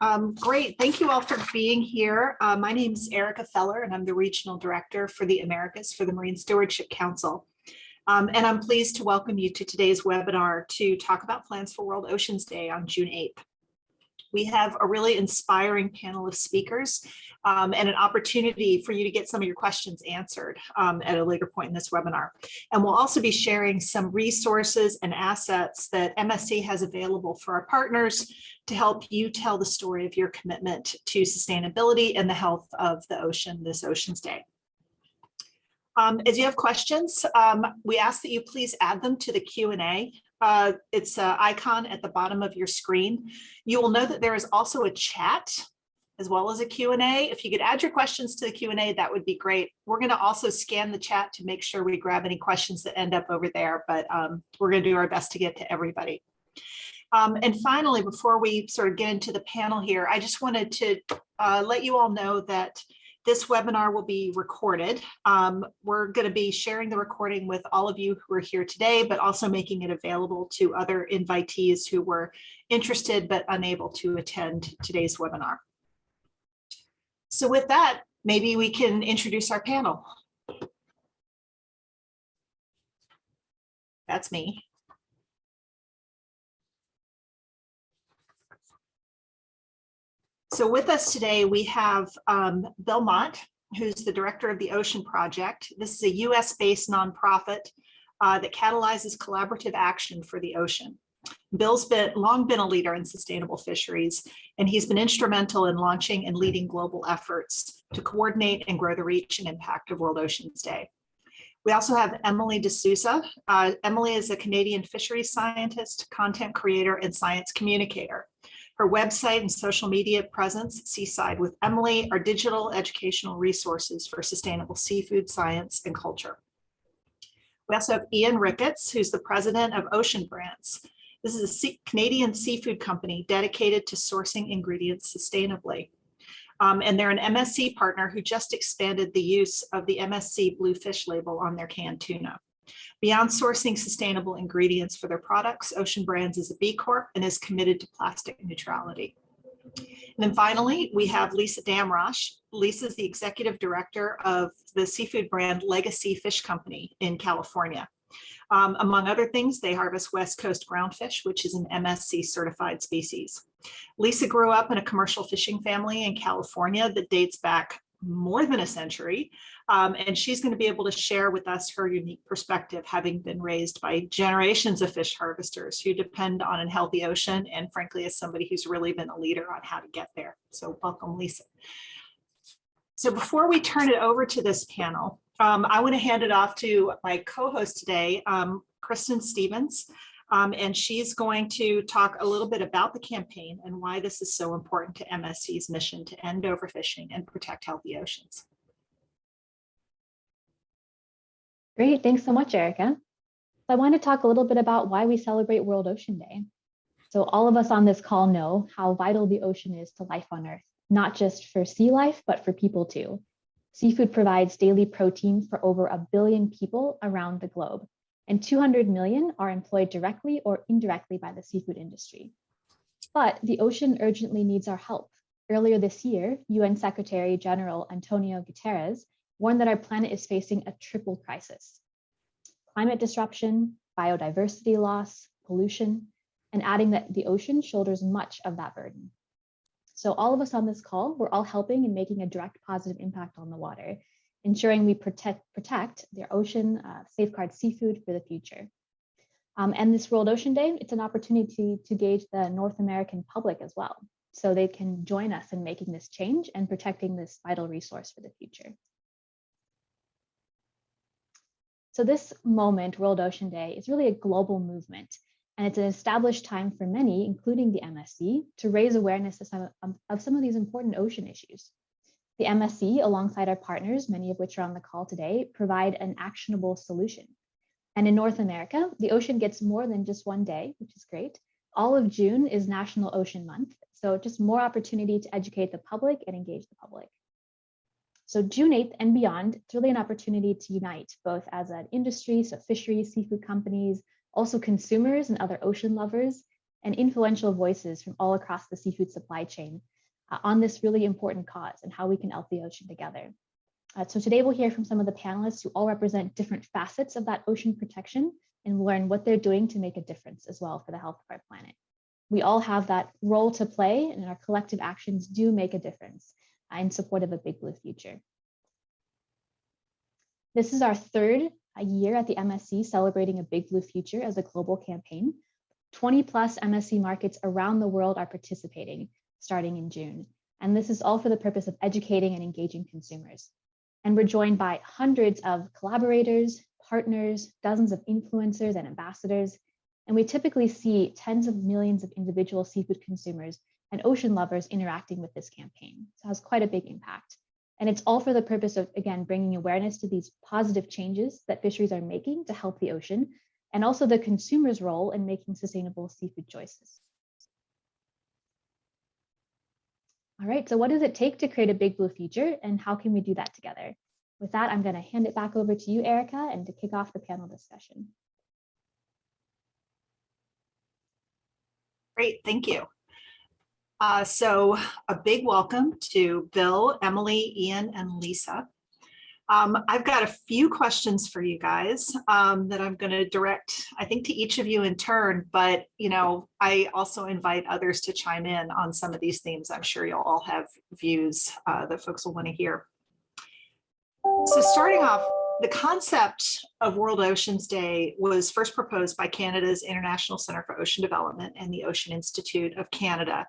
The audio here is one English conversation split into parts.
Great. Thank you all for being here. My name is Erika Feller, and I'm the Regional Director for the Americas for the Marine Stewardship Council. And I'm pleased to welcome you to today's webinar to talk about plans for World Oceans Day on June 8th. We have a really inspiring panel of speakers and an opportunity for you to get some of your questions answered at a later point in this webinar. And we'll also be sharing some resources and assets that MSC has available for our partners to help you tell the story of your commitment to sustainability and the health of the ocean this Oceans Day. As you have questions, we ask that you please add them to the Q&A. It's an icon at the bottom of your screen. You will know that there is also a chat as well as a Q&A. If you could add your questions to the Q&A, that would be great. We're going to also scan the chat to make sure we grab any questions that end up over there, but we're going to do our best to get to everybody. And finally, before we sort of get into the panel here, I just wanted to let you all know that this webinar will be recorded. We're going to be sharing the recording with all of you who are here today, but also making it available to other invitees who were interested but unable to attend today's webinar. So with that, maybe we can introduce our panel. That's me. So with us today, we have Bill Mott, who's the director of the Ocean Project. This is a US-based nonprofit that catalyzes collaborative action for the ocean. Bill's long been a leader in sustainable fisheries, and he's been instrumental in launching and leading global efforts to coordinate and grow the reach and impact of World Oceans Day. We also have Emily D'Souza. Emily is a Canadian fisheries scientist, content creator, and science communicator. Her website and social media presence, Seaside with Emily, are digital educational resources for sustainable seafood science and culture. We also have Ian Ricketts, who's the president of Ocean Brands. This is a Canadian seafood company dedicated to sourcing ingredients sustainably. And they're an MSC partner who just expanded the use of the MSC Bluefish label on their canned tuna. Beyond sourcing sustainable ingredients for their products, Ocean Brands is a B Corp and is committed to plastic neutrality. And then finally, we have Lisa Damrosch. Lisa is the executive director of the seafood brand Legacy Fish Company in California. Among other things, they harvest West Coast groundfish, which is an MSC certified species. Lisa grew up in a commercial fishing family in California that dates back more than a century. And she's going to be able to share with us her unique perspective, having been raised by generations of fish harvesters who depend on a healthy ocean, and frankly, as somebody who's really been a leader on how to get there. So welcome, Lisa. So before we turn it over to this panel, I want to hand it off to my co-host today, Kristen Stevens, and she's going to talk a little bit about the campaign and why this is so important to MSC's mission to end overfishing and protect healthy oceans. Great, thanks so much, Erika. So I want to talk a little bit about why we celebrate World Ocean Day. So all of us on this call know how vital the ocean is to life on Earth, not just for sea life, but for people too. Seafood provides daily protein for over 1 billion people around the globe, and 200 million are employed directly or indirectly by the seafood industry. But the ocean urgently needs our help. Earlier this year, UN Secretary General Antonio Guterres warned that our planet is facing a triple crisis: climate disruption, biodiversity loss, pollution, and adding that the ocean shoulders much of that burden. So all of us on this call, we're all helping and making a direct positive impact on the water, ensuring we protect the ocean, safeguard seafood for the future. And this World Ocean Day, it's an opportunity to gauge the North American public as well, so they can join us in making this change and protecting this vital resource for the future. So this moment, World Ocean Day, is really a global movement, and it's an established time for many, including the MSC, to raise awareness of some of these important ocean issues. The MSC, alongside our partners, many of which are on the call today, provide an actionable solution. And in North America, the ocean gets more than just one day, which is great. All of June is National Ocean Month, so just more opportunity to educate the public and engage the public. So June 8th and beyond, it's really an opportunity to unite both as an industry, so fisheries, seafood companies, also consumers and other ocean lovers, and influential voices from all across the seafood supply chain on this really important cause and how we can help the ocean together. So today we'll hear from some of the panelists who all represent different facets of that ocean protection and learn what they're doing to make a difference as well for the health of our planet. We all have that role to play, and our collective actions do make a difference in support of a big blue future. This is our third year at the MSC celebrating a big blue future as a global campaign. 20 plus MSC markets around the world are participating starting in June. And this is all for the purpose of educating and engaging consumers. And we're joined by hundreds of collaborators, partners, dozens of influencers and ambassadors. And we typically see tens of millions of individual seafood consumers and ocean lovers interacting with this campaign. So it has quite a big impact. And it's all for the purpose of, again, bringing awareness to these positive changes that fisheries are making to help the ocean, and also the consumer's role in making sustainable seafood choices. All right, so what does it take to create a big blue future, and how can we do that together? With that, I'm going to hand it back over to you, Erika, and to kick off the panel discussion. Great, thank you. So a big welcome to Bill, Emily, Ian, and Lisa. I've got a few questions for you guys that I'm going to direct, I think, to each of you in turn, but I also invite others to chime in on some of these themes. I'm sure you'll all have views that folks will want to hear. So starting off, the concept of World Oceans Day was first proposed by Canada's International Centre for Ocean Development and the Ocean Institute of Canada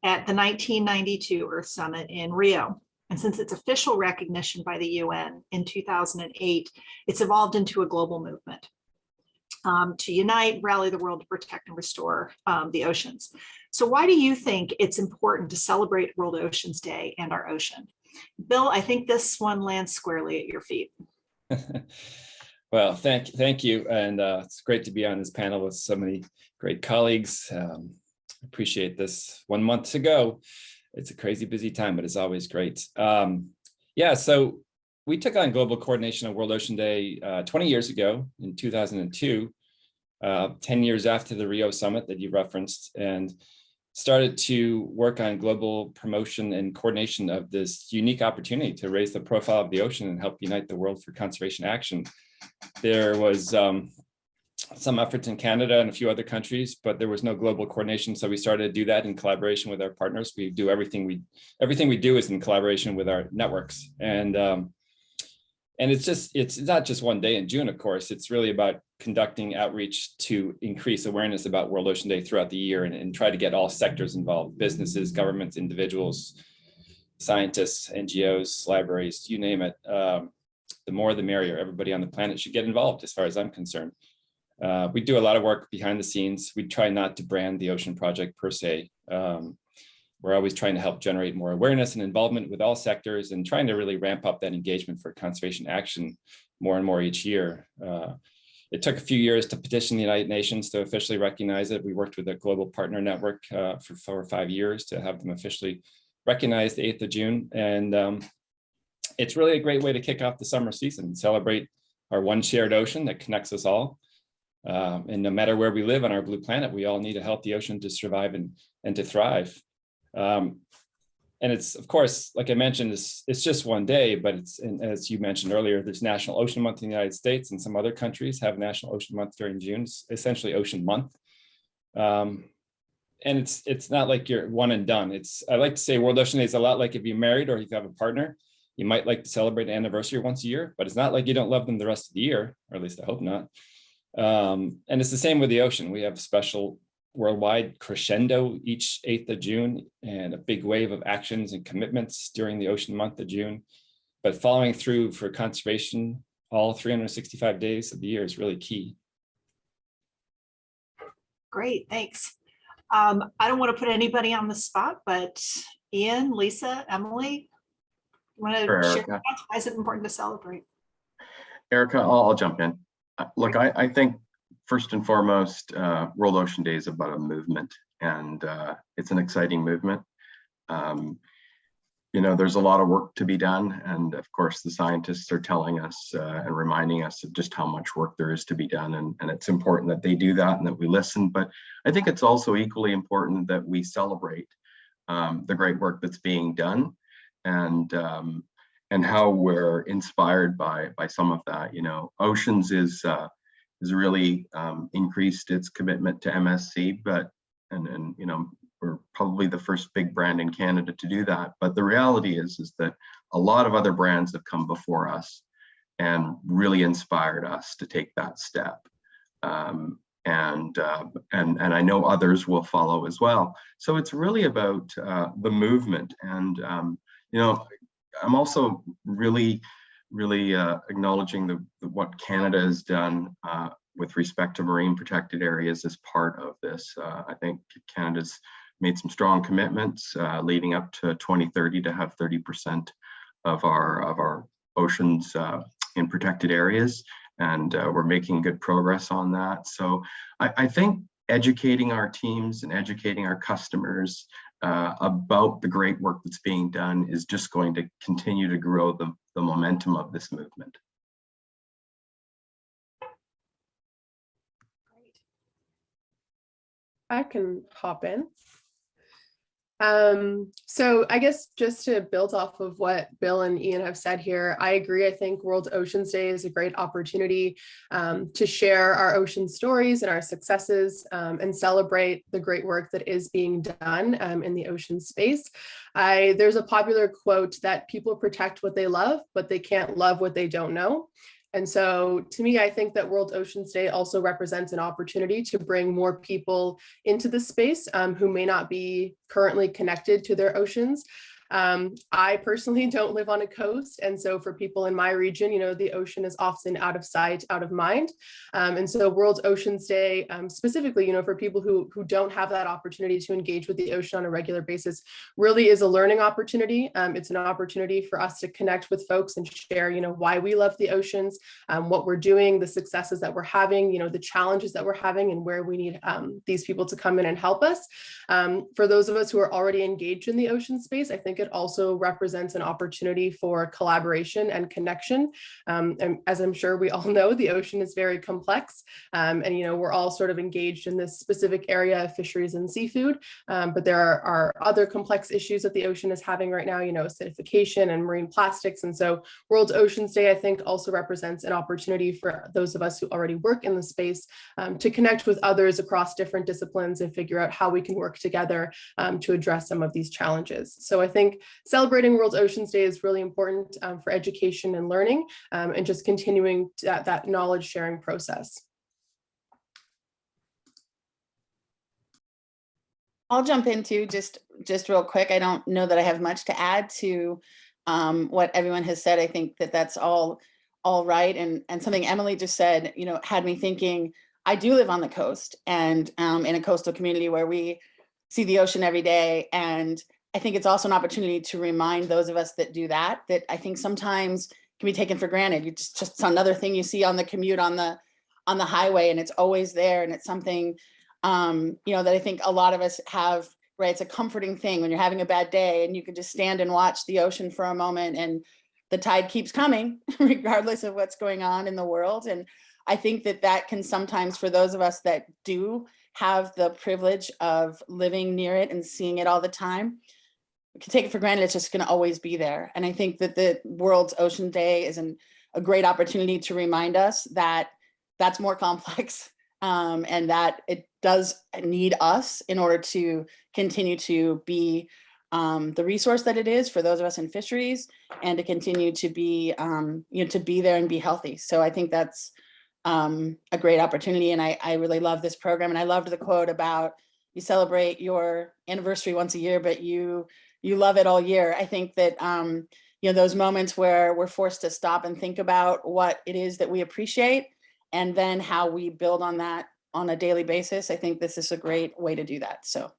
at the 1992 Earth Summit in Rio. And since its official recognition by the UN in 2008, it's evolved into a global movement to unite, rally the world to protect and restore the oceans. So why do you think it's important to celebrate World Oceans Day and our ocean? Bill, I think this one lands squarely at your feet. Well, thank you. And it's great to be on this panel with so many great colleagues. Appreciate this 1 month to go. It's a crazy busy time, but it's always great. Yeah, so we took on global coordination of World Ocean Day 20 years ago in 2002, 10 years after the Rio summit that you referenced, and started to work on global promotion and coordination of this unique opportunity to raise the profile of the ocean and help unite the world for conservation action. There was some efforts in Canada and a few other countries, but there was no global coordination. So we started to do that in collaboration with our partners. We do everything we do is in collaboration with our networks. And it's not just one day in June, of course. It's really about conducting outreach to increase awareness about World Ocean Day throughout the year and try to get all sectors involved: businesses, governments, individuals, scientists, NGOs, libraries, you name it. The more the merrier. Everybody on the planet should get involved, as far as I'm concerned. We do a lot of work behind the scenes. We try not to brand the Ocean Project per se. We're always trying to help generate more awareness and involvement with all sectors and trying to really ramp up that engagement for conservation action more and more each year. It took a few years to petition the United Nations to officially recognize it. We worked with a global partner network for 4 or 5 years to have them officially recognize the 8th of June. And it's really a great way to kick off the summer season, celebrate our one shared ocean that connects us all. And no matter where we live on our blue planet, we all need to help the ocean to survive and to thrive. And it's, of course, like I mentioned, it's just one day, but and as you mentioned earlier, there's National Ocean Month in the United States, and some other countries have National Ocean Month during June. It's essentially Ocean Month. And it's not like you're one and done. I like to say World Ocean Day is a lot like if you're married or if you have a partner. You might like to celebrate an anniversary once a year, but it's not like you don't love them the rest of the year, or at least I hope not. And it's the same with the ocean. We have a special worldwide crescendo each 8th of June and a big wave of actions and commitments during the ocean month of June. But following through for conservation all 365 days of the year is really key. Great, thanks. I don't want to put anybody on the spot, but Ian, Lisa, Emily, you want to share why is it important to celebrate? Erika, I'll jump in. Look, I think first and foremost, World Ocean Day is about a movement, and it's an exciting movement. there's a lot of work to be done. And of course, the scientists are telling us and reminding us of just how much work there is to be done. And it's important that they do that and that we listen. But I think it's also equally important that we celebrate the great work that's being done, and how we're inspired by some of that. Oceans is really increased its commitment to MSC, but and we're probably the first big brand in Canada to do that. But the reality is that a lot of other brands have come before us and really inspired us to take that step. And I know others will follow as well. So it's really about the movement. And I'm also really acknowledging what Canada has done with respect to marine protected areas as part of this. I think Canada's made some strong commitments leading up to 2030 to have 30% of our oceans in protected areas, and we're making good progress on that. So I think educating our teams and educating our customers about the great work that's being done is just going to continue to grow the momentum of this movement. I can hop in. So I guess just to build off of what Bill and Ian have said here, I agree. I think World Oceans Day is a great opportunity to share our ocean stories and our successes and celebrate the great work that is being done in the ocean space. There's a popular quote that people protect what they love, but they can't love what they don't know. And so to me, I think that World Oceans Day also represents an opportunity to bring more people into the space who may not be currently connected to their oceans. I personally don't live on a coast. And so for people in my region, the ocean is often out of sight, out of mind. And so World Oceans Day, specifically, for people who don't have that opportunity to engage with the ocean on a regular basis, really is a learning opportunity. It's an opportunity for us to connect with folks and share, why we love the oceans, what we're doing, the successes that we're having, the challenges that we're having, and where we need these people to come in and help us. For those of us who are already engaged in the ocean space, I think it also represents an opportunity for collaboration and connection. And as I'm sure we all know, the ocean is very complex. And we're all sort of engaged in this specific area of fisheries and seafood. But there are other complex issues that the ocean is having right now, acidification and marine plastics. And so World Oceans Day, I think, also represents an opportunity for those of us who already work in the space to connect with others across different disciplines and figure out how we can work together to address some of these challenges. So I think celebrating World Oceans Day is really important for education and learning, and just continuing that knowledge sharing process. I'll jump into just real quick. I don't know that I have much to add to what everyone has said. I think that that's all right. And something Emily just said, had me thinking. I do live on the coast and in a coastal community where we see the ocean every day. And I think it's also an opportunity to remind those of us that do that I think sometimes can be taken for granted. It's just another thing you see on the commute on the highway, and it's always there. And it's something, that I think a lot of us have, right? It's a comforting thing when you're having a bad day and you can just stand and watch the ocean for a moment and the tide keeps coming regardless of what's going on in the world. And I think that can sometimes, for those of us that do have the privilege of living near it and seeing it all the time, we can take it for granted. It's just going to always be there. And I think that the World's Ocean Day is a great opportunity to remind us that that's more complex and that it does need us in order to continue to be the resource that it is for those of us in fisheries, and to continue to be, to be there and be healthy. So I think that's a great opportunity. And I really love this program. And I loved the quote about you celebrate your anniversary once a year, but you love it all year. I think that, those moments where we're forced to stop and think about what it is that we appreciate, and then how we build on that on a daily basis. I think this is a great way to do that. So.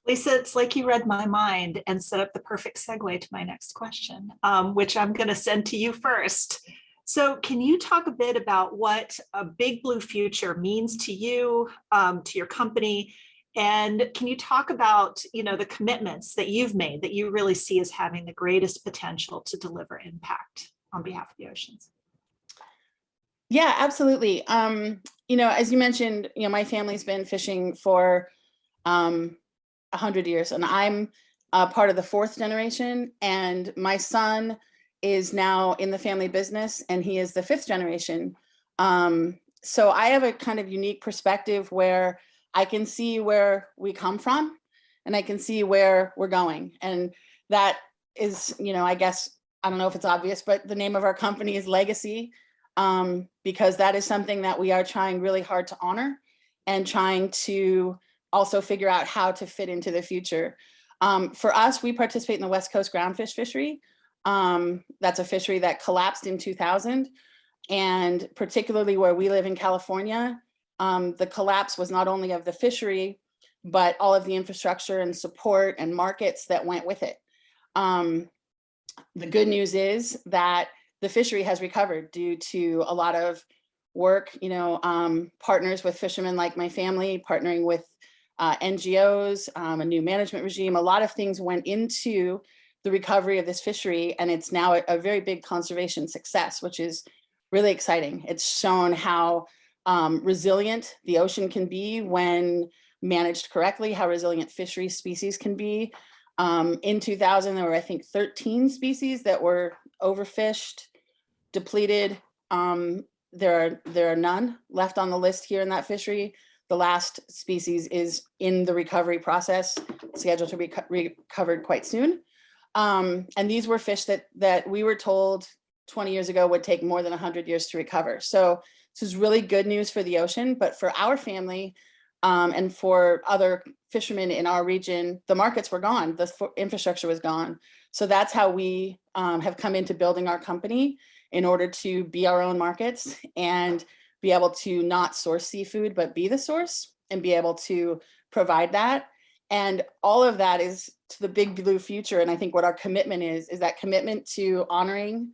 Lisa, it's like you read my mind and set up the perfect segue to my next question, which I'm going to send to you first. So can you talk a bit about what a big blue future means to you, to your company, And can you talk about, the commitments that you've made that you really see as having the greatest potential to deliver impact on behalf of the oceans? Yeah, absolutely. As you mentioned, my family's been fishing for 100 years, and I'm part of the 4th generation, and my son is now in the family business, and he is the 5th generation. So I have a kind of unique perspective where I can see where we come from, and I can see where we're going. And that is, I guess, I don't know if it's obvious, but the name of our company is Legacy, because that is something that we are trying really hard to honor and trying to also figure out how to fit into the future. For us, we participate in the West Coast groundfish fishery. That's a fishery that collapsed in 2000. And particularly where we live in California, the collapse was not only of the fishery, but all of the infrastructure and support and markets that went with it. The good news is that the fishery has recovered due to a lot of work, partners with fishermen like my family, partnering with NGOs, a new management regime. A lot of things went into the recovery of this fishery, and it's now a very big conservation success, which is really exciting. It's shown how resilient the ocean can be when managed correctly, how resilient fishery species can be. In 2000, there were, I think, 13 species that were overfished, depleted. There are none left on the list here in that fishery. The last species is in the recovery process, scheduled to be recovered quite soon. And these were fish that we were told 20 years ago would take more than 100 years to recover. So this is really good news for the ocean, but for our family and for other fishermen in our region, the markets were gone, the infrastructure was gone. So that's how we have come into building our company, in order to be our own markets and be able to not source seafood, but be the source and be able to provide that. And all of that is to the big blue future. And I think what our commitment is that commitment to honoring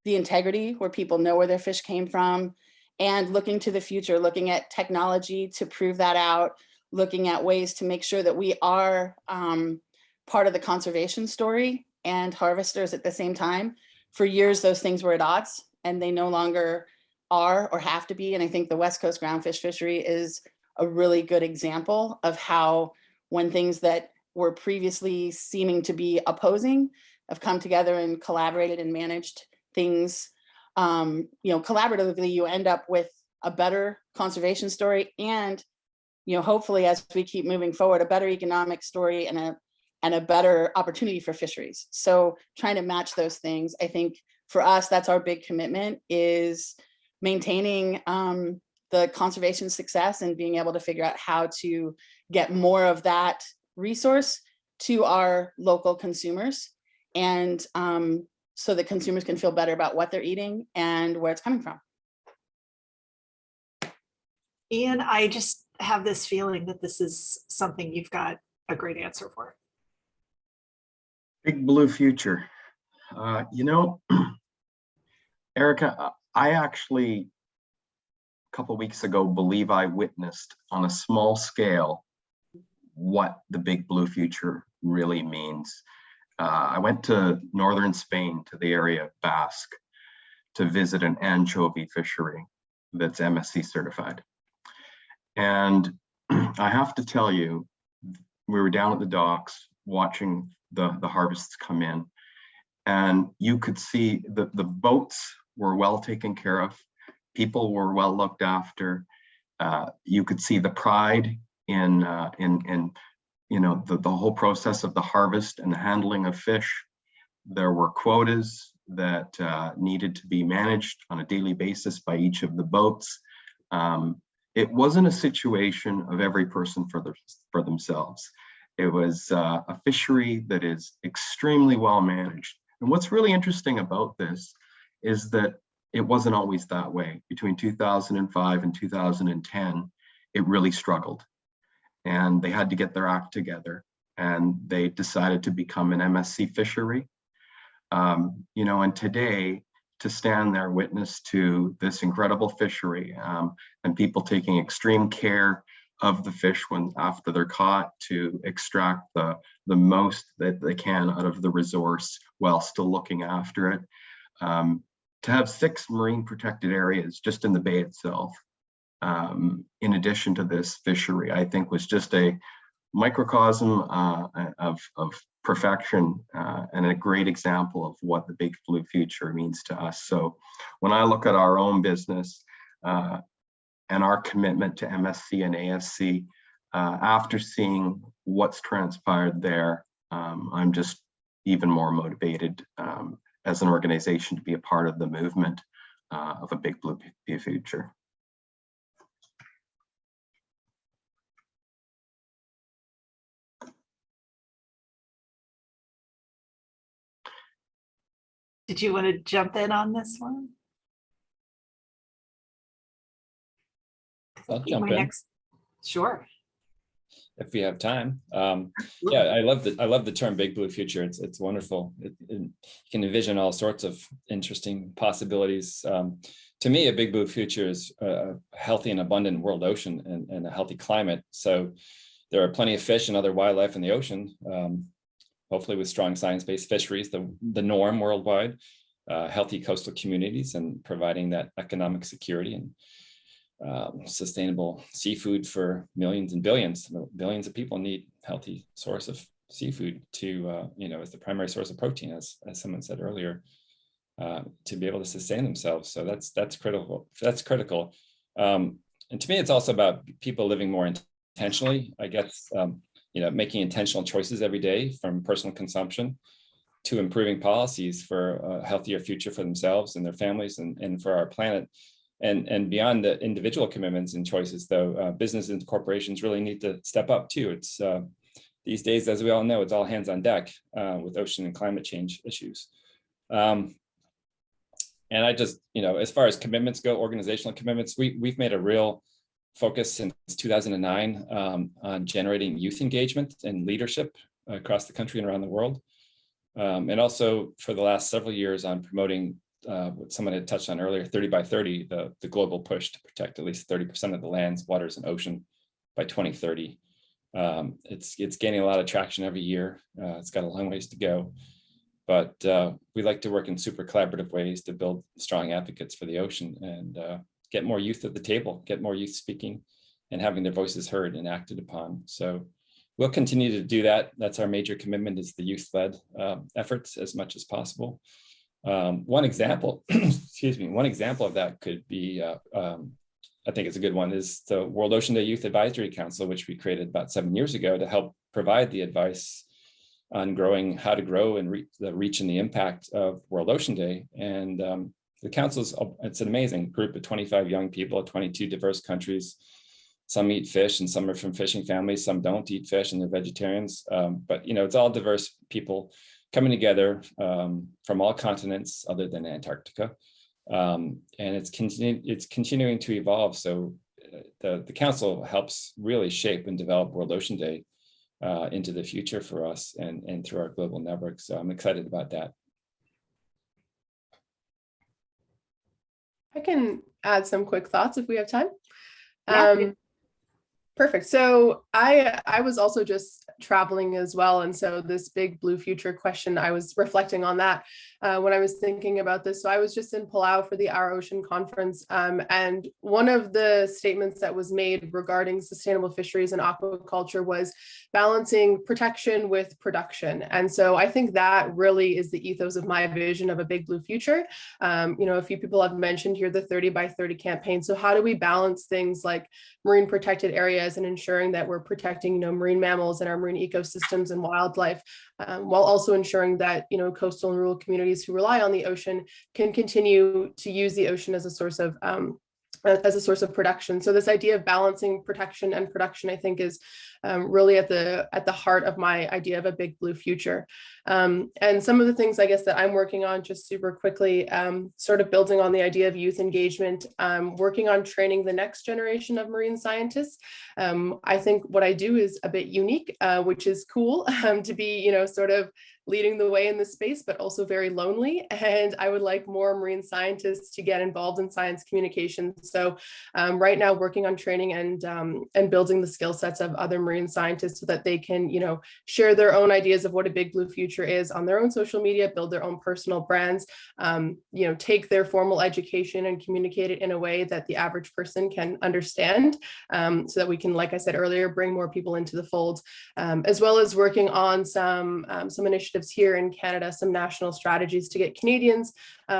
the integrity, where people know where their fish came from, and looking to the future, looking at technology to prove that out, looking at ways to make sure that we are part of the conservation story and harvesters at the same time. For years, those things were at odds, and they no longer are or have to be. And I think the West Coast groundfish fishery is a really good example of how, when things that were previously seeming to be opposing have come together and collaborated and managed things, collaboratively, you end up with a better conservation story, and hopefully, as we keep moving forward, a better economic story and a better opportunity for fisheries. So trying to match those things, I think for us, that's our big commitment, is maintaining the conservation success and being able to figure out how to get more of that resource to our local consumers, and so that consumers can feel better about what they're eating and where it's coming from. Ian, I just have this feeling that this is something you've got a great answer for. Big blue future. Erika, I actually, a couple of weeks ago, believe I witnessed on a small scale what the big blue future really means. I went to northern Spain, to the area of Basque, to visit an anchovy fishery that's MSC certified. And I have to tell you, we were down at the docks watching the harvests come in, and you could see the boats were well taken care of. People were well looked after. You could see the pride in the whole process of the harvest and the handling of fish. There were quotas that needed to be managed on a daily basis by each of the boats. It wasn't a situation of every person for themselves. It was a fishery that is extremely well managed. And what's really interesting about this is that it wasn't always that way. Between 2005 and 2010, it really struggled. And they had to get their act together, and they decided to become an MSC fishery. And today, to stand there witness to this incredible fishery and people taking extreme care of the fish when after they're caught, to extract the most that they can out of the resource while still looking after it. To have 6 marine protected areas just in the bay itself, in addition to this fishery, I think was just a microcosm of perfection and a great example of what the Big Blue Future means to us. So when I look at our own business and our commitment to MSC and ASC, after seeing what's transpired there, I'm just even more motivated as an organization to be a part of the movement of a Big Blue Future. Did you want to jump in on this one? I'll jump in Sure. if we have time. Yeah, I love the term Big Blue Future. It's wonderful. You can envision all sorts of interesting possibilities. To me, a Big Blue Future is a healthy and abundant world ocean and a healthy climate. So there are plenty of fish and other wildlife in the ocean, hopefully with strong science-based fisheries, the norm worldwide, healthy coastal communities, and providing that economic security and sustainable seafood for millions and billions. Billions of people need healthy source of seafood to, as the primary source of protein, as someone said earlier, to be able to sustain themselves. So that's critical. That's critical. And to me, it's also about people living more intentionally, I guess, making intentional choices every day, from personal consumption to improving policies for a healthier future for themselves and their families and for our planet. And beyond the individual commitments and choices, though, businesses and corporations really need to step up too. It's these days, as we all know, it's all hands on deck with ocean and climate change issues. And I just, as far as commitments go, organizational commitments, we've made a real focus since 2009 on generating youth engagement and leadership across the country and around the world. And also for the last several years on promoting what someone had touched on earlier, 30 by 30, the global push to protect at least 30% of the lands, waters, and ocean by 2030. It's gaining a lot of traction every year. It's got a long ways to go, but we like to work in super collaborative ways to build strong advocates for the ocean and get more youth at the table, get more youth speaking and having their voices heard and acted upon. So we'll continue to do that. That's our major commitment, is the youth-led efforts as much as possible. One example, one example of that could be, I think it's a good one, is the World Ocean Day Youth Advisory Council, which we created about 7 years ago to help provide the advice on how to grow and the reach and the impact of World Ocean Day. And the council's, it's an amazing group of 25 young people, 22 diverse countries. Some eat fish and some are from fishing families, some don't eat fish and they're vegetarians. But it's all diverse people coming together from all continents other than Antarctica. And it's continuing to evolve. So the council helps really shape and develop World Ocean Day into the future for us and through our global network. So I'm excited about that. I can add some quick thoughts if we have time. Yeah. Perfect. So I was also just traveling as well. And so this Big Blue Future question, I was reflecting on that when I was thinking about this. So I was just in Palau for the Our Ocean conference. And one of the statements that was made regarding sustainable fisheries and aquaculture was balancing protection with production. And so I think that really is the ethos of my vision of a Big Blue Future. A few people have mentioned here the 30 by 30 campaign. So how do we balance things like marine protected areas and ensuring that we're protecting, marine mammals and our marine ecosystems and wildlife, while also ensuring that, coastal and rural communities who rely on the ocean can continue to use the ocean as a source of production. So this idea of balancing protection and production, I think, is really at the heart of my idea of a big blue future. And some of the things I guess that I'm working on just super quickly, sort of building on the idea of youth engagement, working on training the next generation of marine scientists. I think what I do is a bit unique, which is cool to be, you know, sort of leading the way in this space, but also very lonely. And I would like more marine scientists to get involved in science communication. So right now working on training and building the skill sets of other marine scientists so that they can, you know, share their own ideas of what a big blue future is on their own social media, build their own personal brands, you know, take their formal education and communicate it in a way that the average person can understand, so that we can, like I said earlier, bring more people into the fold, as well as working on some initiatives here in Canada, some national strategies to get Canadians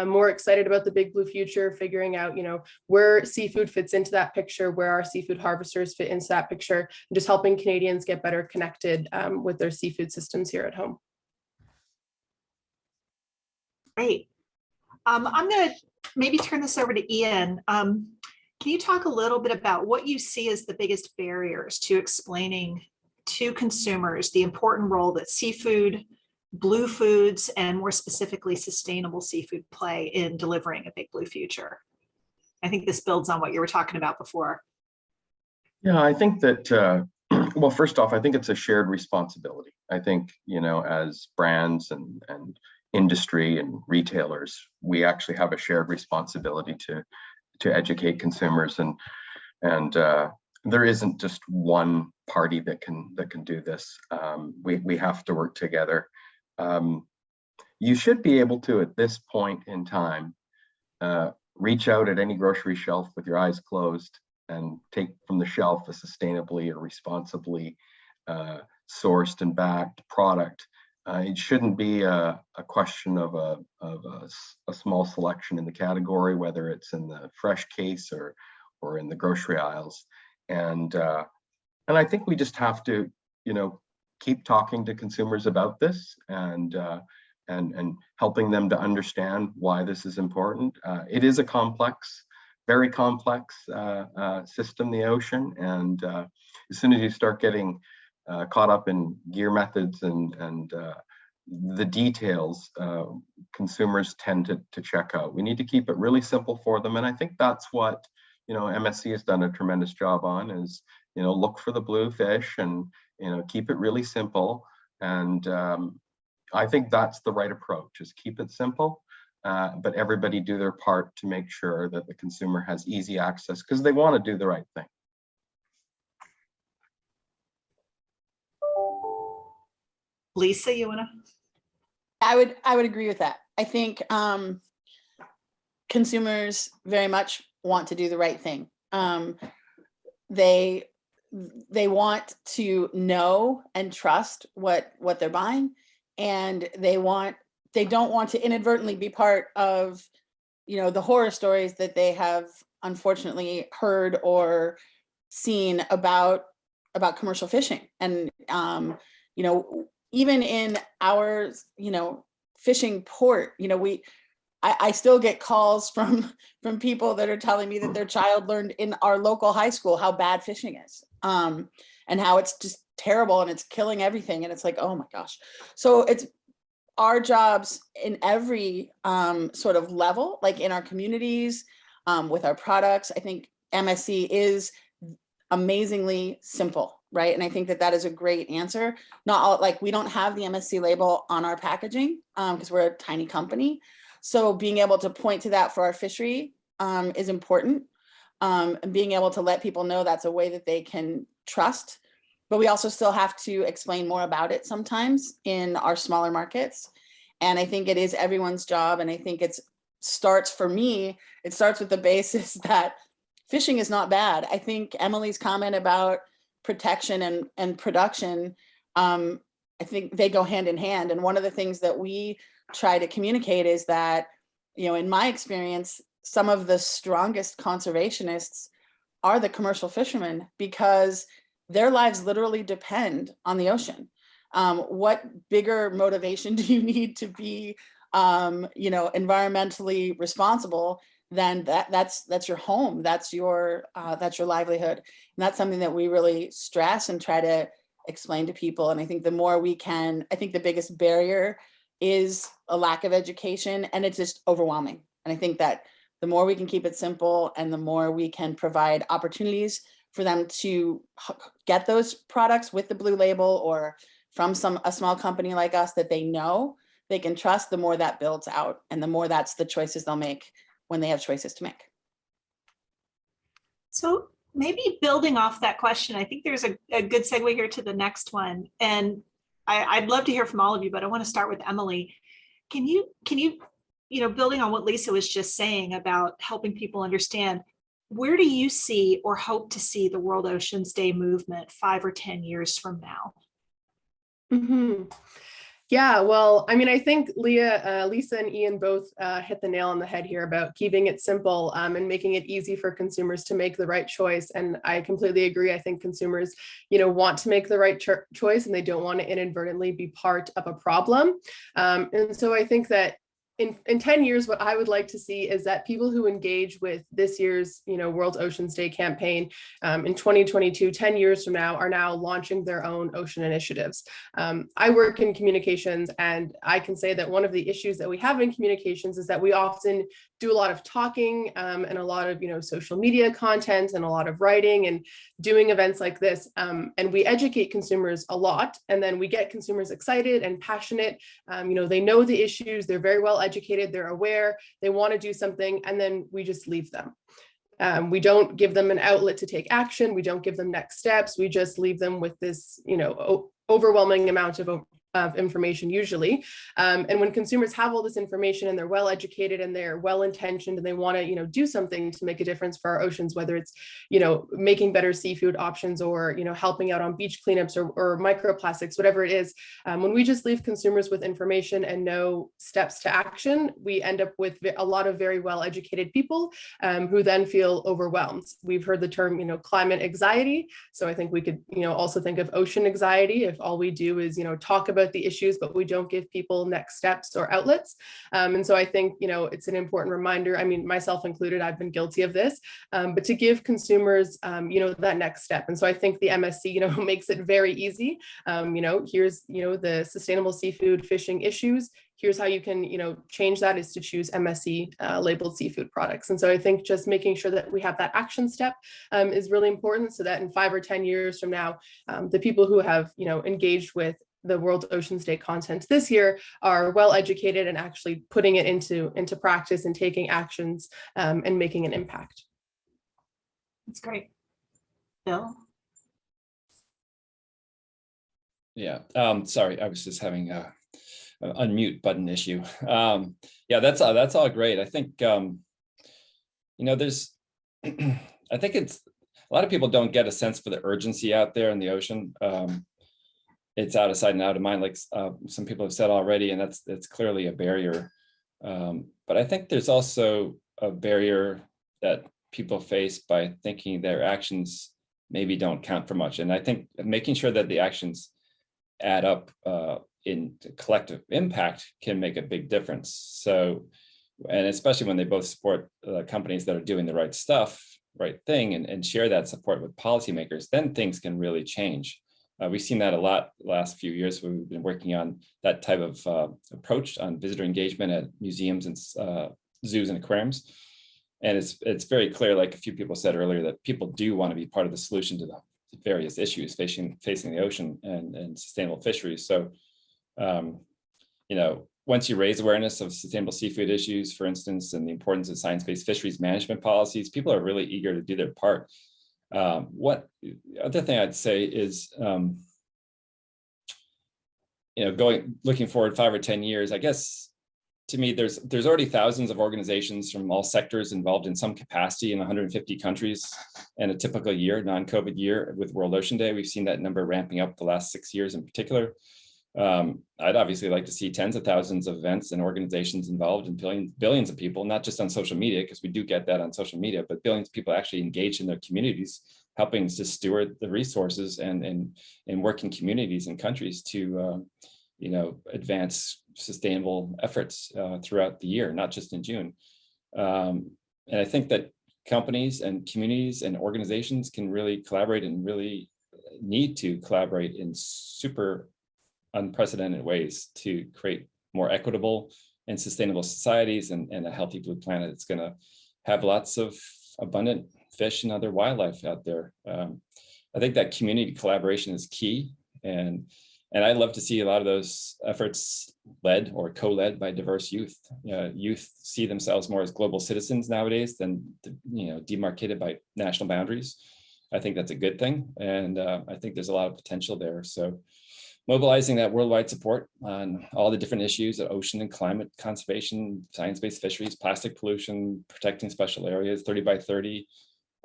more excited about the big blue future, figuring out, you know, where seafood fits into that picture, where our seafood harvesters fit into that picture, and just helping Canadians get better connected with their seafood systems here at home. Great. I'm going to maybe turn this over to Ian. Can you talk a little bit about what you see as the biggest barriers to explaining to consumers the important role that seafood, blue foods, and more specifically sustainable seafood play in delivering a big blue future? I think this builds on what you were talking about before. Yeah, I think that, well, first off, I think it's a shared responsibility. I think, you know, as brands and industry and retailers, we actually have a shared responsibility to educate consumers, and there isn't just one party that can do this. We have to work together. You should be able to, at this point in time, reach out at any grocery shelf with your eyes closed and take from the shelf a sustainably or responsibly sourced and backed product. It shouldn't be a question of a small selection in the category, whether it's in the fresh case or in the grocery aisles. And I think we just have to, you know, keep talking to consumers about this and helping them to understand why this is important. It is a complex, very complex system, the ocean, and as soon as you start getting caught up in gear methods and the details, consumers tend to check out. We need to keep it really simple for them, and I think that's what, you know, MSC has done a tremendous job on, is, you know, look for the blue fish and, you know, keep it really simple. And I think that's the right approach, is keep it simple, but everybody do their part to make sure that the consumer has easy access, because they want to do the right thing. Lisa, you want to? I would agree with that. I think consumers very much want to do the right thing. They want to know and trust what they're buying, and they don't want to inadvertently be part of, you know, the horror stories that they have unfortunately heard or seen about commercial fishing. And you know, even in our, you know, fishing port, you know, I still get calls from people that are telling me that their child learned in our local high school how bad fishing is, and how it's just terrible and it's killing everything. And it's like, oh my gosh. So it's our jobs in every sort of level, like in our communities, with our products. I think MSC is amazingly simple, right? And I think that is a great answer. Not all, like, we don't have the MSC label on our packaging because we're a tiny company. So being able to point to that for our fishery is important. And being able to let people know that's a way that they can trust. But we also still have to explain more about it sometimes in our smaller markets. And I think it is everyone's job. And I think it starts with the basis that fishing is not bad. I think Emily's comment about protection and production, I think they go hand in hand. And one of the things that we try to communicate is that, you know, in my experience, some of the strongest conservationists are the commercial fishermen, because their lives literally depend on the ocean. What bigger motivation do you need to be, you know, environmentally responsible then that's your home, that's your livelihood. And that's something that we really stress and try to explain to people. And I think the more we can, I think the biggest barrier is a lack of education, and it's just overwhelming. And I think that the more we can keep it simple and the more we can provide opportunities for them to get those products with the blue label or from a small company like us that they know they can trust, the more that builds out and the more that's the choices they'll make when they have choices to make. So maybe building off that question, I think there's a good segue here to the next one. And I'd love to hear from all of you, but I want to start with Emily. Can you, building on what Lisa was just saying about helping people understand, where do you see or hope to see the World Oceans Day movement 5 or 10 years from now? Mm-hmm. Yeah, well, I mean, I think Lisa and Ian both hit the nail on the head here about keeping it simple and making it easy for consumers to make the right choice. And I completely agree. I think consumers, want to make the right choice and they don't want to inadvertently be part of a problem. And so I think that in 10 years, what I would like to see is that people who engage with this year's, World Oceans Day campaign in 2022, 10 years from now, are now launching their own ocean initiatives. I work in communications, and I can say that one of the issues that we have in communications is that we often do a lot of talking and a lot of, social media content and a lot of writing and doing events like this. And we educate consumers a lot, and then we get consumers excited and passionate. They know the issues, they're very well educated, they're aware, they want to do something, and then we just leave them. We don't give them an outlet to take action. We don't give them next steps. We just leave them with this, overwhelming amount of information usually. And when consumers have all this information and they're well educated and they're well intentioned and they want to, do something to make a difference for our oceans, whether it's, making better seafood options or, helping out on beach cleanups or microplastics, whatever it is, when we just leave consumers with information and no steps to action, we end up with a lot of very well educated people who then feel overwhelmed. We've heard the term, climate anxiety. So I think we could, also think of ocean anxiety if all we do is, talk about the issues, but we don't give people next steps or outlets. And so I think, it's an important reminder. I mean, myself included, I've been guilty of this, but to give consumers, that next step. And so I think the MSC, makes it very easy. Here's, the sustainable seafood fishing issues. Here's how you can, change that is to choose MSC labeled seafood products. And so I think just making sure that we have that action step is really important so that in 5 or 10 years from now, the people who have, engaged with the World Oceans Day content this year are well educated and actually putting it into practice and taking actions and making an impact. That's great. Bill? Yeah, sorry, I was just having an unmute button issue. Yeah, that's all great. I think, there's, I think it's, a lot of people don't get a sense for the urgency out there in the ocean. It's out of sight and out of mind, like some people have said already, and that's clearly a barrier. But I think there's also a barrier that people face by thinking their actions maybe don't count for much. And I think making sure that the actions add up in collective impact can make a big difference. So, and especially when they both support companies that are doing the right stuff, right thing, and share that support with policymakers, then things can really change. We've seen that a lot the last few years when we've been working on that type of approach on visitor engagement at museums and zoos and aquariums. And it's very clear, like a few people said earlier, that people do want to be part of the solution to the various issues facing the ocean and sustainable fisheries. So, once you raise awareness of sustainable seafood issues, for instance, and the importance of science-based fisheries management policies, people are really eager to do their part. What other thing I'd say is, looking forward 5 or 10 years, I guess, to me, there's already thousands of organizations from all sectors involved in some capacity in 150 countries. And a typical year, non-COVID year with World Ocean Day, we've seen that number ramping up the last 6 years in particular. I'd obviously like to see tens of thousands of events and organizations involved and billions of people, not just on social media, because we do get that on social media, but billions of people actually engaged in their communities, helping to steward the resources and working communities and countries to advance sustainable efforts throughout the year, not just in June. I think that companies and communities and organizations can really collaborate and really need to collaborate in super unprecedented ways to create more equitable and sustainable societies and a healthy blue planet that's going to have lots of abundant fish and other wildlife out there. I think that community collaboration is key, and I'd love to see a lot of those efforts led or co-led by diverse youth. Youth see themselves more as global citizens nowadays than demarcated by national boundaries. I think that's a good thing, and I think there's a lot of potential there. So mobilizing that worldwide support on all the different issues of ocean and climate conservation, science-based fisheries, plastic pollution, protecting special areas, 30 by 30.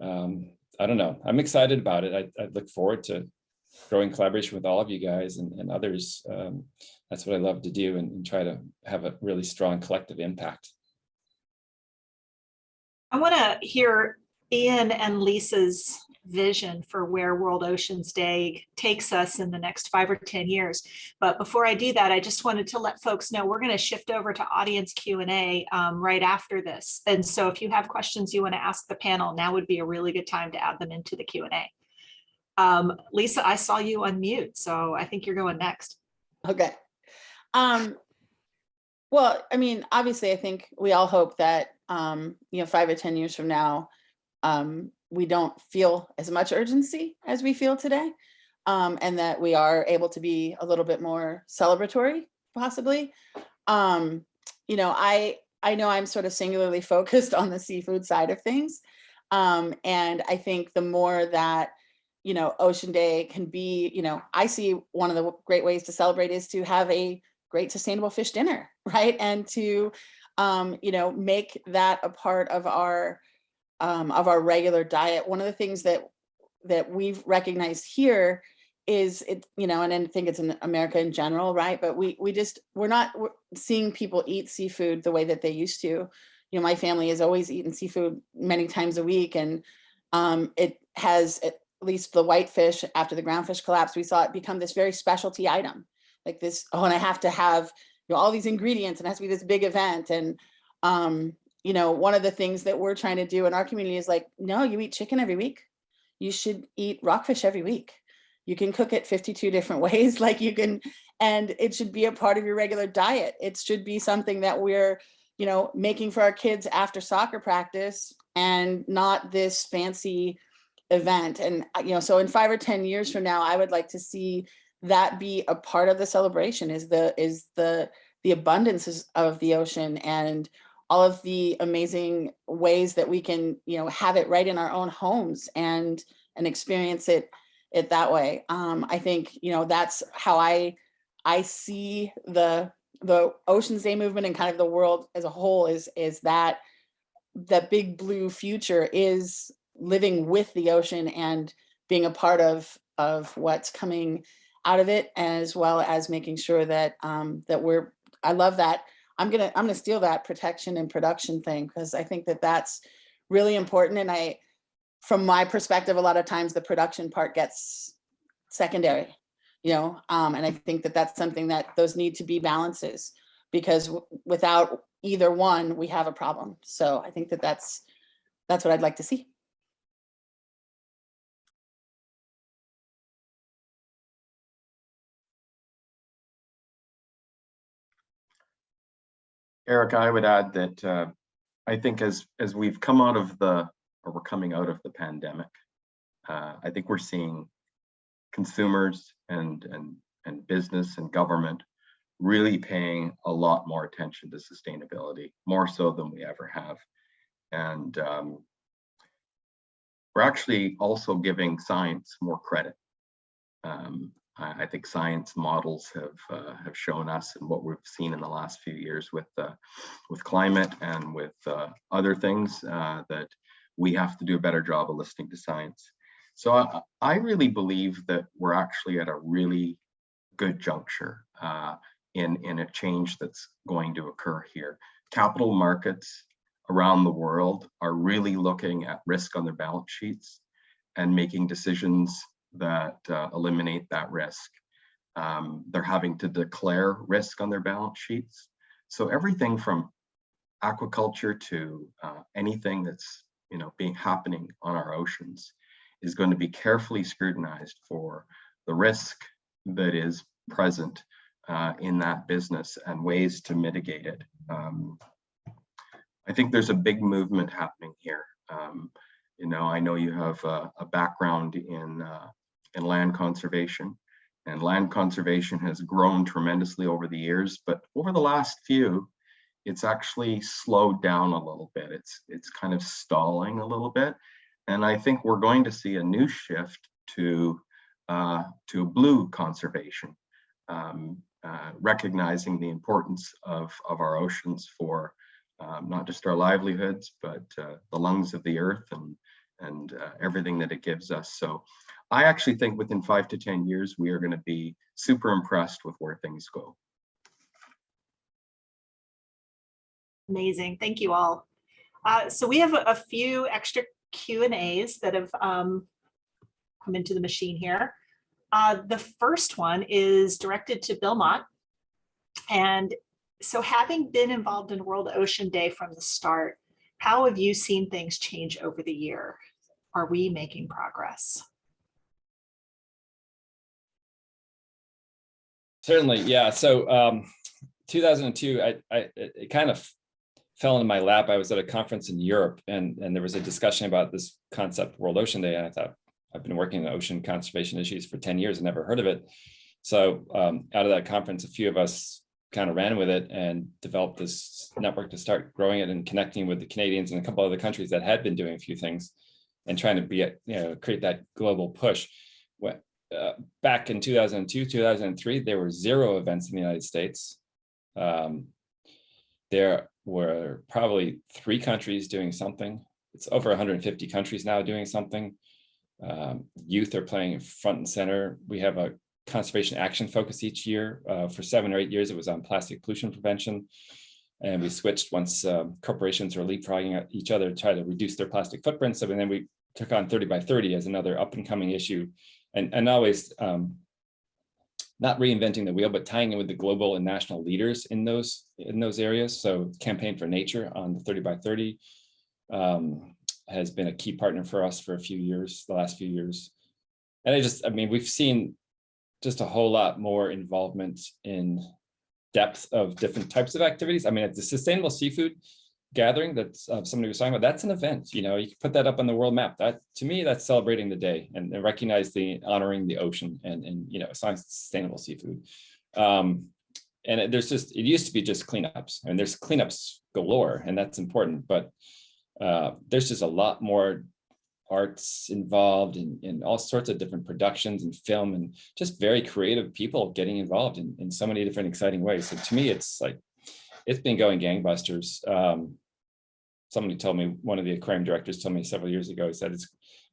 I don't know. I'm excited about it. I look forward to growing collaboration with all of you guys and others. That's what I love to do and try to have a really strong collective impact. I want to hear Ian and Lisa's vision for where World Oceans Day takes us in the next 5 or 10 years. But before I do that, I just wanted to let folks know we're going to shift over to audience Q&A right after this. And so if you have questions you want to ask the panel, now would be a really good time to add them into the Q&A. Lisa, I saw you unmute, so I think you're going next. Okay. Well, I mean, obviously, I think we all hope that, 5 or 10 years from now, we don't feel as much urgency as we feel today, and that we are able to be a little bit more celebratory, possibly. I know I'm sort of singularly focused on the seafood side of things. And I think the more that, Ocean Day can be, I see one of the great ways to celebrate is to have a great sustainable fish dinner, right? And to, make that a part of our regular diet. One of the things that we've recognized here is it, and I think it's in America in general, right? But we're not seeing people eat seafood the way that they used to. My family has always eaten seafood many times a week, and it has, at least the whitefish after the groundfish collapse, we saw it become this very specialty item, like this. Oh, and I have to have all these ingredients, and it has to be this big event. And one of the things that we're trying to do in our community is like, no, you eat chicken every week. You should eat rockfish every week. You can cook it 52 different ways, like you can, and it should be a part of your regular diet. It should be something that we're, making for our kids after soccer practice, and not this fancy event. And, so in 5 or 10 years from now, I would like to see that be a part of the celebration, is the abundances of the ocean and all of the amazing ways that we can, have it right in our own homes and experience it that way. I think, that's how I see the Oceans Day movement and kind of the world as a whole is that big blue future is living with the ocean and being a part of what's coming out of it, as well as making sure that I love that. I'm gonna steal that protection and production thing, because I think that that's really important. And from my perspective, a lot of times the production part gets secondary, and I think that that's something that those need to be balances, because without either one, we have a problem. So I think that that's what I'd like to see. Erika, I would add that I think as we've come out of we're coming out of the pandemic, I think we're seeing consumers and business and government really paying a lot more attention to sustainability, more so than we ever have. And we're actually also giving science more credit. I think science models have shown us, and what we've seen in the last few years with climate and with other things, that we have to do a better job of listening to science. So I really believe that we're actually at a really good juncture in a change that's going to occur here. Capital markets around the world are really looking at risk on their balance sheets and making decisions that eliminate that risk. They're having to declare risk on their balance sheets. So everything from aquaculture to anything that's being happening on our oceans is going to be carefully scrutinized for the risk that is present in that business and ways to mitigate it. I think there's a big movement happening here. I know you have a background in land conservation, and land conservation has grown tremendously over the years, but over the last few, it's actually slowed down a little bit. It's kind of stalling a little bit. And I think we're going to see a new shift to blue conservation, recognizing the importance of our oceans for not just our livelihoods, but the lungs of the earth and everything that it gives us. So I actually think within 5 to 10 years, we are going to be super impressed with where things go. Amazing. Thank you all. So we have a few extra Q&As that have come into the machine here. The first one is directed to Bill Mott. And so having been involved in World Ocean Day from the start, how have you seen things change over the year? Are we making progress? Certainly, yeah. So 2002, it kind of fell into my lap. I was at a conference in Europe, and there was a discussion about this concept, World Ocean Day, and I thought, I've been working on ocean conservation issues for 10 years and never heard of it. So out of that conference, a few of us kind of ran with it and developed this network to start growing it and connecting with the Canadians and a couple other countries that had been doing a few things and trying to create that global push. Back in 2002, 2003, there were 0 events in the United States. There were probably 3 countries doing something. It's over 150 countries now doing something. Youth are playing front and center. We have a conservation action focus each year. For 7 or 8 years, it was on plastic pollution prevention. And we switched once corporations were leapfrogging each other to try to reduce their plastic footprint. So then we took on 30 by 30 as another up and coming issue. And always not reinventing the wheel, but tying in with the global and national leaders in those areas. So Campaign for Nature on the 30 by 30 has been a key partner for us for the last few years. And we've seen just a whole lot more involvement in depth of different types of activities. I mean, at the Sustainable Seafood Gathering that somebody was talking about, that's an event. You can put that up on the world map. That, to me, that's celebrating the day and recognize honoring the ocean and science sustainable seafood. And it used to be just cleanups, and there's cleanups galore, and that's important. But there's just a lot more arts involved in all sorts of different productions and film, and just very creative people getting involved in so many different exciting ways. So to me, it's been going gangbusters. Somebody told me, one of the aquarium directors told me several years ago, he said it's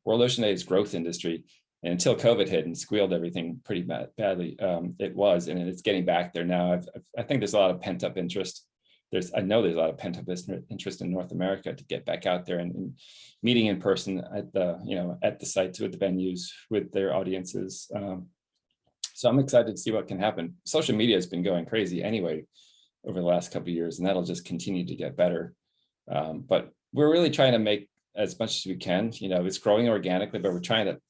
World Ocean Day is growth industry. And until COVID hit and squealed everything pretty badly, it was, and it's getting back there now. I think there's a lot of pent up interest. I know there's a lot of pent up interest in North America to get back out there and meeting in person at the sites with the venues with their audiences. So I'm excited to see what can happen. Social media has been going crazy anyway over the last couple of years, and that'll just continue to get better. But we're really trying to make as much as we can. It's growing organically, but we're trying to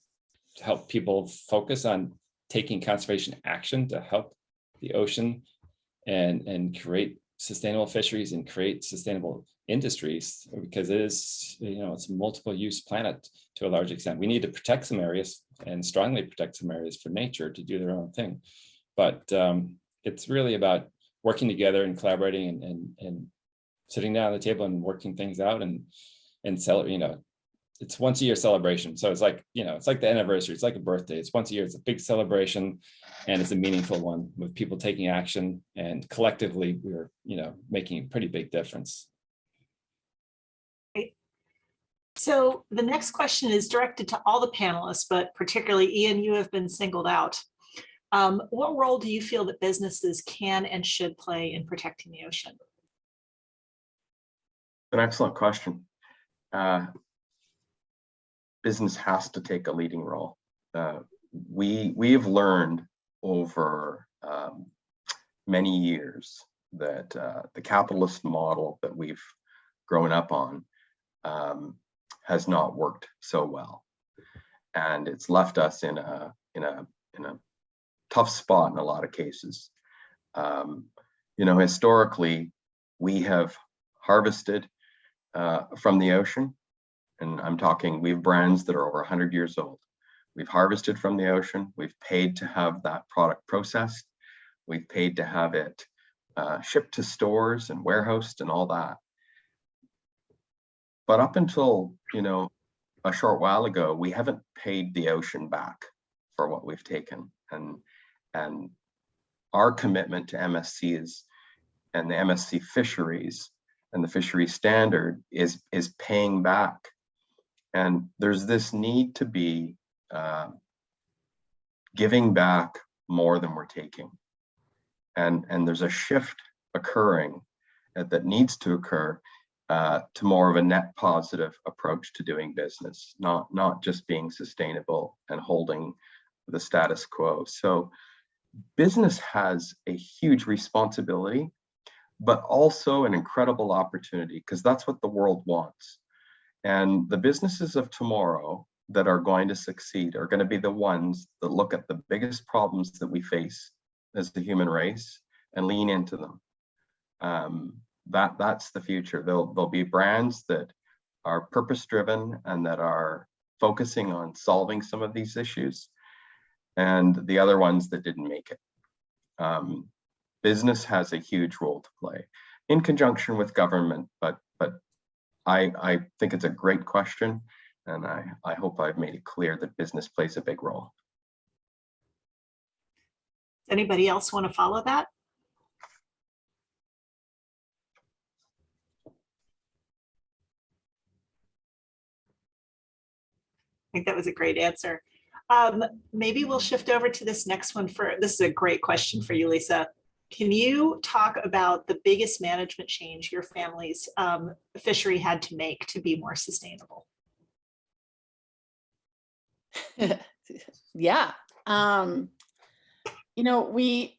help people focus on taking conservation action to help the ocean and create sustainable fisheries and create sustainable industries, because it is, it's a multiple use planet to a large extent. We need to protect some areas and strongly protect some areas for nature to do their own thing. But it's really about working together and collaborating and sitting down at the table and working things out and it's once a year celebration. So it's like the anniversary, it's like a birthday. It's once a year, it's a big celebration, and it's a meaningful one with people taking action, and collectively we're, making a pretty big difference. So the next question is directed to all the panelists, but particularly Ian, you have been singled out. What role do you feel that businesses can and should play in protecting the ocean? An excellent question. Business has to take a leading role. We have learned over many years that the capitalist model that we've grown up on has not worked so well, and it's left us in a tough spot in a lot of cases. Historically, we have harvested from the ocean, and I'm talking, we have brands that are over 100 years old. We've harvested from the ocean. We've paid to have that product processed. We've paid to have it shipped to stores and warehoused and all that. But up until, a short while ago, we haven't paid the ocean back for what we've taken. And our commitment to MSC and the MSC fisheries and the fishery standard is paying back. And there's this need to be giving back more than we're taking. And there's a shift occurring that needs to occur to more of a net positive approach to doing business, not just being sustainable and holding the status quo. So business has a huge responsibility, but also an incredible opportunity, because that's what the world wants. And the businesses of tomorrow that are going to succeed are going to be the ones that look at the biggest problems that we face as the human race and lean into them. That's the future. There'll be brands that are purpose-driven and that are focusing on solving some of these issues, and the other ones that didn't make it. Business has a huge role to play in conjunction with government, but I think it's a great question, and I hope I've made it clear that business plays a big role. Anybody else want to follow that? I think that was a great answer. Maybe we'll shift over to this next one. This is a great question for you, Lisa. Can you talk about the biggest management change your family's fishery had to make to be more sustainable? Yeah. We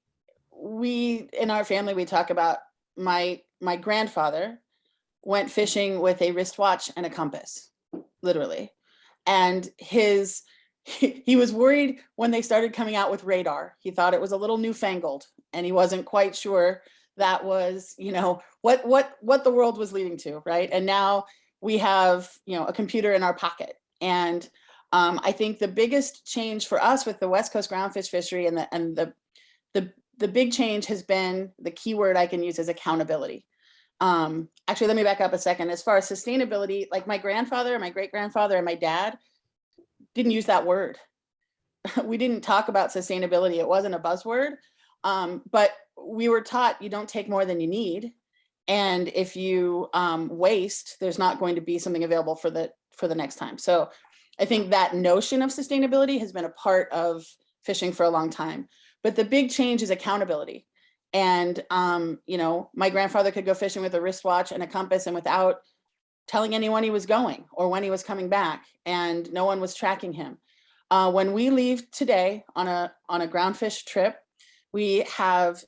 in our family, we talk about my grandfather went fishing with a wristwatch and a compass, literally. And he was worried when they started coming out with radar. He thought it was a little newfangled, and he wasn't quite sure that was, what the world was leading to, right? And now we have, a computer in our pocket. And I think the biggest change for us with the West Coast groundfish fishery and the big change has been, the key word I can use is accountability. Actually, let me back up a second. As far as sustainability, like my grandfather, my great-grandfather, and my dad didn't use that word. We didn't talk about sustainability. It wasn't a buzzword, but we were taught you don't take more than you need. And if you waste, there's not going to be something available for the next time. So I think that notion of sustainability has been a part of fishing for a long time. But the big change is accountability. And, my grandfather could go fishing with a wristwatch and a compass and without telling anyone he was going or when he was coming back, and no one was tracking him. When we leave today on a groundfish trip, we have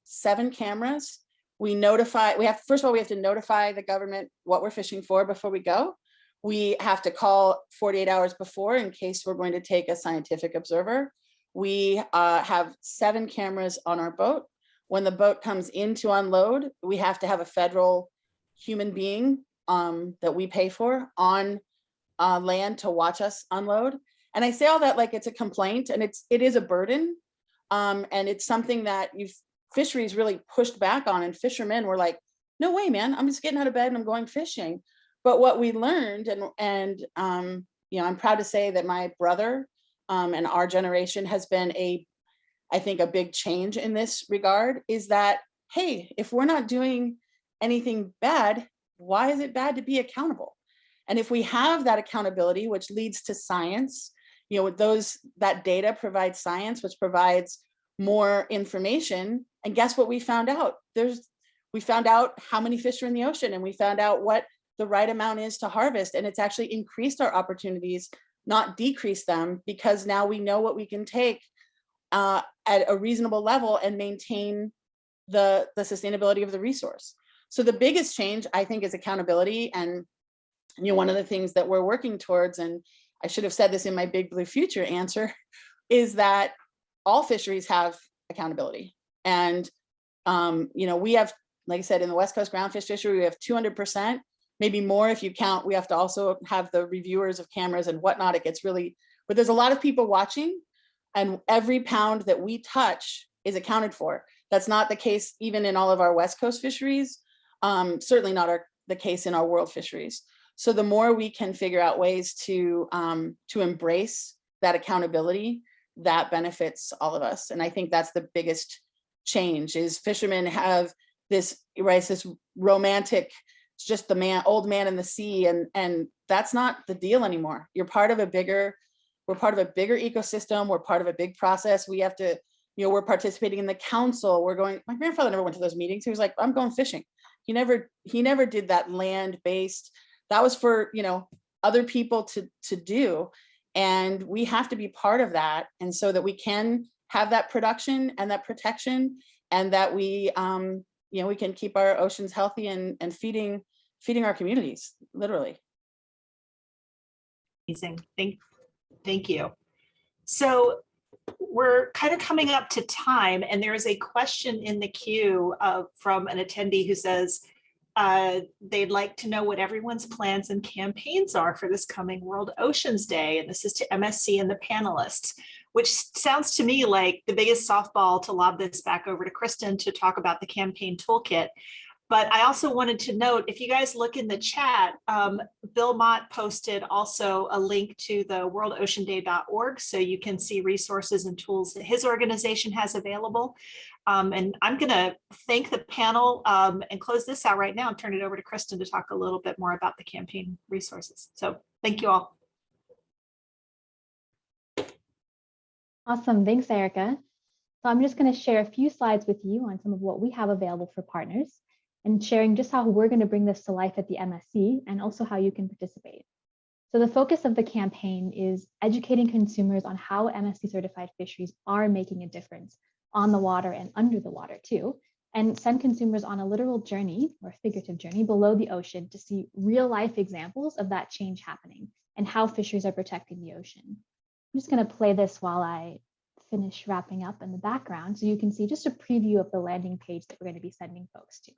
7 cameras. First of all, we have to notify the government what we're fishing for before we go. We have to call 48 hours before in case we're going to take a scientific observer. We have 7 cameras on our boat. When the boat comes in to unload, we have to have a federal human being that we pay for on land to watch us unload. And I say all that like it's a complaint, and it is a burden. And it's something that fisheries really pushed back on, and fishermen were like, no way, man, I'm just getting out of bed and I'm going fishing. But what we learned, and I'm proud to say that my brother and our generation has been I think a big change in this regard, is that, hey, if we're not doing anything bad, why is it bad to be accountable? And if we have that accountability, which leads to science, that data provides science, which provides more information. And guess what we found out? We found out how many fish are in the ocean, and we found out what the right amount is to harvest. And it's actually increased our opportunities, not decreased them, because now we know what we can take at a reasonable level and maintain the sustainability of the resource. So the biggest change, I think, is accountability. And one of the things that we're working towards, and I should have said this in my Big Blue Future answer, is that all fisheries have accountability. And we have, like I said, in the West Coast groundfish fishery, we have 200%, maybe more if you count. We have to also have the reviewers of cameras and whatnot. It gets really, but there's a lot of people watching, and every pound that we touch is accounted for. That's not the case even in all of our West Coast fisheries, certainly not the case in our world fisheries. So the more we can figure out ways to embrace that accountability, that benefits all of us. And I think that's the biggest change, is fishermen have this, right, this romantic, it's just the old man in the sea, and that's not the deal anymore. You're part of a bigger, we're part of a bigger ecosystem. We're part of a big process. We have to, we're participating in the council. We're going, my grandfather never went to those meetings. He was like, I'm going fishing. He never did that land-based. That was for, other people to do. And we have to be part of that. And so that we can have that production and that protection, and that we, we can keep our oceans healthy and feeding our communities, literally. Amazing. Thank you. So we're kind of coming up to time, and there is a question in the queue from an attendee who says they'd like to know what everyone's plans and campaigns are for this coming World Oceans Day. And this is to MSC and the panelists, which sounds to me like the biggest softball to lob this back over to Kristen to talk about the campaign toolkit. But I also wanted to note, if you guys look in the chat, Bill Mott posted also a link to the worldoceanday.org, so you can see resources and tools that his organization has available. And I'm going to thank the panel and close this out right now and turn it over to Kristen to talk a little bit more about the campaign resources. So thank you all. Awesome. Thanks, Erika. So I'm just going to share a few slides with you on some of what we have available for partners, and sharing just how we're going to bring this to life at the MSC, and also how you can participate. So the focus of the campaign is educating consumers on how MSC certified fisheries are making a difference on the water and under the water too, and send consumers on a literal journey or figurative journey below the ocean to see real life examples of that change happening and how fisheries are protecting the ocean. I'm just going to play this while I finish wrapping up in the background, so you can see just a preview of the landing page that we're going to be sending folks to.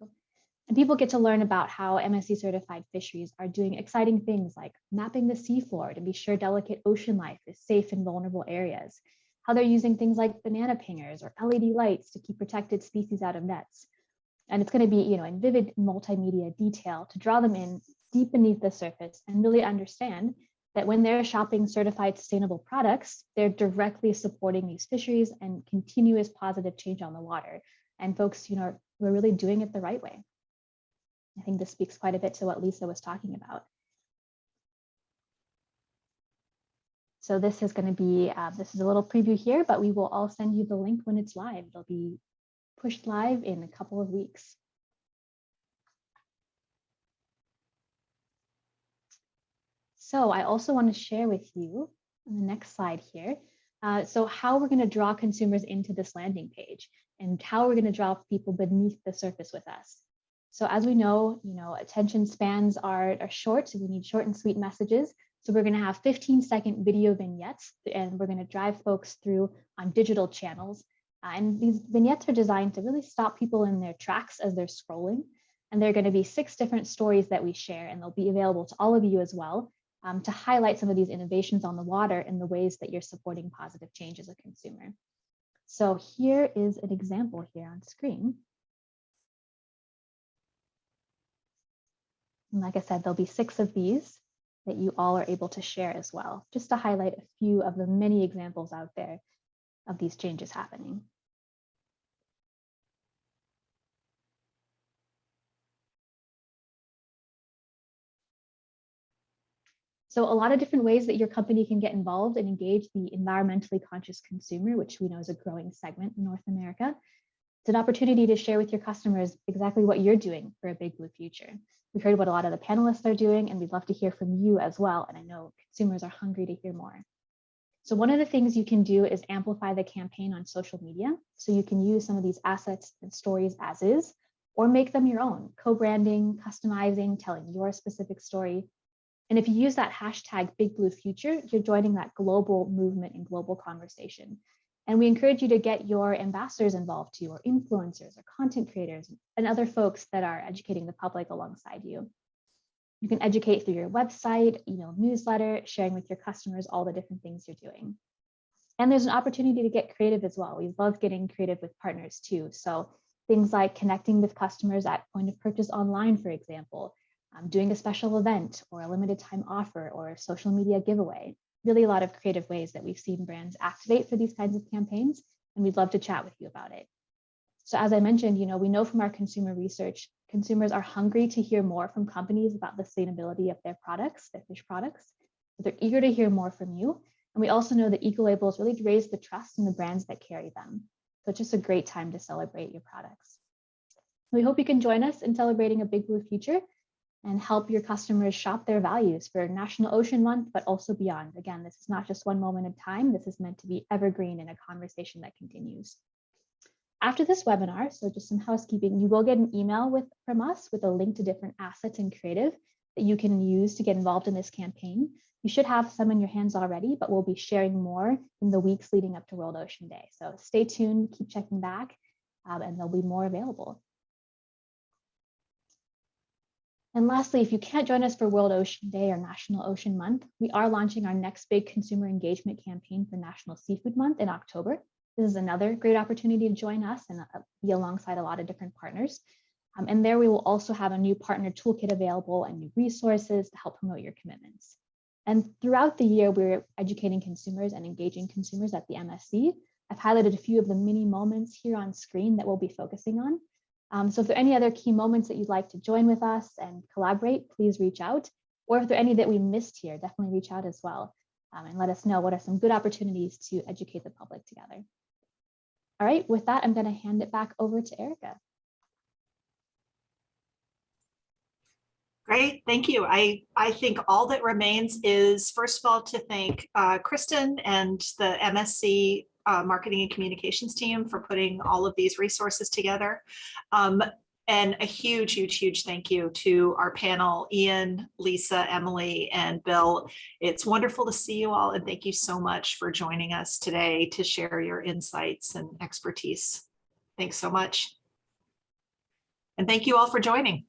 And people get to learn about how MSC certified fisheries are doing exciting things like mapping the seafloor to be sure delicate ocean life is safe in vulnerable areas, how they're using things like banana pingers or LED lights to keep protected species out of nets. And it's going to be, in vivid multimedia detail to draw them in deep beneath the surface and really understand that when they're shopping certified sustainable products, they're directly supporting these fisheries and continuous positive change on the water. And folks, we're really doing it the right way. I think this speaks quite a bit to what Lisa was talking about. So this is going to be, this is a little preview here, but we will all send you the link when it's live. It'll be pushed live in a couple of weeks. So I also want to share with you on the next slide here, so how we're going to draw consumers into this landing page and how we're going to draw people beneath the surface with us. So as we know, attention spans are short, so we need short and sweet messages. So we're going to have 15-second video vignettes, and we're going to drive folks through on digital channels. And these vignettes are designed to really stop people in their tracks as they're scrolling. And there are going to be 6 different stories that we share, and they'll be available to all of you as well, to highlight some of these innovations on the water and the ways that you're supporting positive change as a consumer. So here is an example here on screen. And like I said, there'll be 6 of these that you all are able to share as well, just to highlight a few of the many examples out there of these changes happening. So a lot of different ways that your company can get involved and engage the environmentally conscious consumer, which we know is a growing segment in North America. It's an opportunity to share with your customers exactly what you're doing for a big blue future. We've heard what a lot of the panelists are doing, and we'd love to hear from you as well. And I know consumers are hungry to hear more. So one of the things you can do is amplify the campaign on social media. So you can use some of these assets and stories as is, or make them your own, co-branding, customizing, telling your specific story. And if you use that hashtag Big Blue Future, you're joining that global movement and global conversation. And we encourage you to get your ambassadors involved too, or influencers or content creators and other folks that are educating the public alongside you. You can educate through your website, email newsletter, sharing with your customers all the different things you're doing. And there's an opportunity to get creative as well. We love getting creative with partners too. So things like connecting with customers at point of purchase online, for example, doing a special event or a limited time offer or a social media giveaway. Really a lot of creative ways that we've seen brands activate for these kinds of campaigns, and we'd love to chat with you about it. So as I mentioned, we know from our consumer research, consumers are hungry to hear more from companies about the sustainability of their products, their fish products. So they're eager to hear more from you. And we also know that eco-labels really raise the trust in the brands that carry them. So it's just a great time to celebrate your products. We hope you can join us in celebrating a Big Blue Future and help your customers shop their values for National Ocean Month, but also beyond. Again, this is not just one moment in time. This is meant to be evergreen and a conversation that continues. After this webinar, so just some housekeeping, you will get an email from us with a link to different assets and creative that you can use to get involved in this campaign. You should have some in your hands already, but we'll be sharing more in the weeks leading up to World Ocean Day. So stay tuned, keep checking back, and there'll be more available. And lastly, if you can't join us for World Ocean Day or National Ocean Month, we are launching our next big consumer engagement campaign for National Seafood Month in October. This is another great opportunity to join us and be alongside a lot of different partners. And there we will also have a new partner toolkit available and new resources to help promote your commitments. And throughout the year, we're educating consumers and engaging consumers at the MSC. I've highlighted a few of the mini moments here on screen that we'll be focusing on. So if there are any other key moments that you'd like to join with us and collaborate, please reach out. Or if there are any that we missed here, definitely reach out as well and let us know what are some good opportunities to educate the public together. All right, with that, I'm going to hand it back over to Erika. Great, thank you. I think all that remains is, first of all, to thank Kristen and the MSC Marketing and Communications team for putting all of these resources together. And a huge, huge, huge thank you to our panel, Ian, Lisa, Emily, and Bill. It's wonderful to see you all, and thank you so much for joining us today to share your insights and expertise. Thanks so much. And thank you all for joining.